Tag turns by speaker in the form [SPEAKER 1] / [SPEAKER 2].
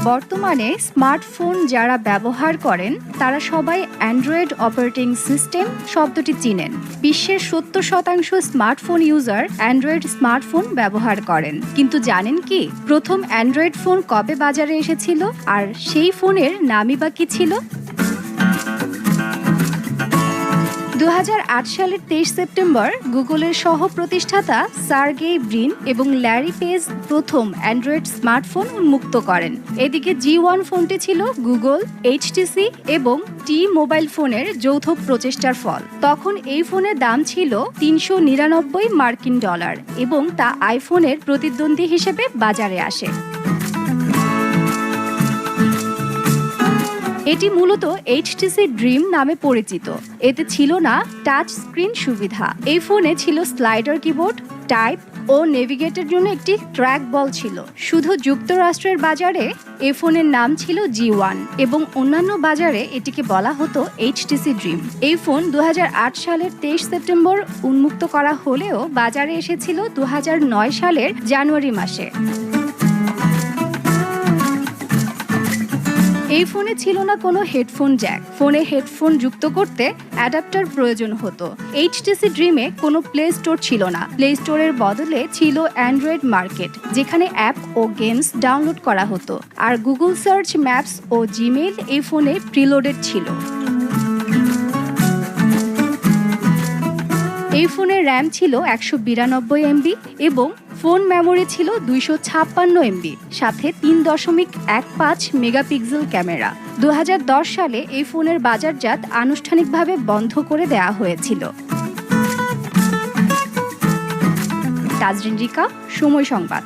[SPEAKER 1] বর্তমানে স্মার্টফোন যারা ব্যবহার করেন তারা সবাই অ্যান্ড্রয়েড অপারেটিং সিস্টেম শব্দটি চিনেন। বিশ্বের 70% স্মার্টফোন ইউজার অ্যান্ড্রয়েড স্মার্টফোন ব্যবহার করেন। কিন্তু জানেন কি প্রথম অ্যান্ড্রয়েড ফোন কবে বাজারে এসেছিল আর সেই ফোনের নামই বা কি ছিল? 2008 সালের 23 সেপ্টেম্বর গুগলের সহ প্রতিষ্ঠাতা সার্গেই ব্রিন এবং ল্যারি পেজ প্রথম অ্যান্ড্রয়েড স্মার্টফোন উন্মুক্ত করেন। এদিকে G1 ফোনটি ছিল গুগল, HTC এবং মোবাইল ফোনের যৌথ প্রচেষ্টার ফল। তখন এই ফোনের দাম ছিল $399 এবং তা আইফোনের প্রতিদ্বন্দ্বী হিসেবে বাজারে আসে। এটি মূলত HTC ড্রিম নামে পরিচিত। এতে ছিল না টাচ স্ক্রিন সুবিধা। এই ফোনে ছিল স্লাইডার কিবোর্ড, টাইপ ও নেভিগেটের জন্য একটি ট্র্যাক বল ছিল। শুধু যুক্তরাষ্ট্রের বাজারে এই ফোনের নাম ছিল G1 এবং অন্যান্য বাজারে এটিকে বলা হতো HTC ড্রিম। এই ফোন 2008 সালের 23 সেপ্টেম্বর উন্মুক্ত করা হলেও বাজারে এসেছিল 2009 সালের জানুয়ারি মাসে। এই ফোনে ছিল না কোনো হেডফোন জ্যাক। ফোনে হেডফোন যুক্ত করতে অ্যাডাপ্টার প্রয়োজন হতো। HTC ড্রিমে কোনো প্লে স্টোর ছিল না। প্লে স্টোরের বদলে ছিল অ্যান্ড্রয়েড মার্কেট, যেখানে অ্যাপ ও গেমস ডাউনলোড করা হতো। আর গুগল সার্চ, ম্যাপস ও জিমেইল এই ফোনে প্রিলোডেড ছিল। এই ফোনের র্যাম ছিল 192 MB এবং ফোন মেমোরি ছিল 256 MB, সাথে 3.15 মেগাপিক্সেল ক্যামেরা। 2010 সালে এই ফোনের বাজারজাত আনুষ্ঠানিকভাবে বন্ধ করে দেওয়া হয়েছিল। তাজরিন রিকা, সময় সংবাদ।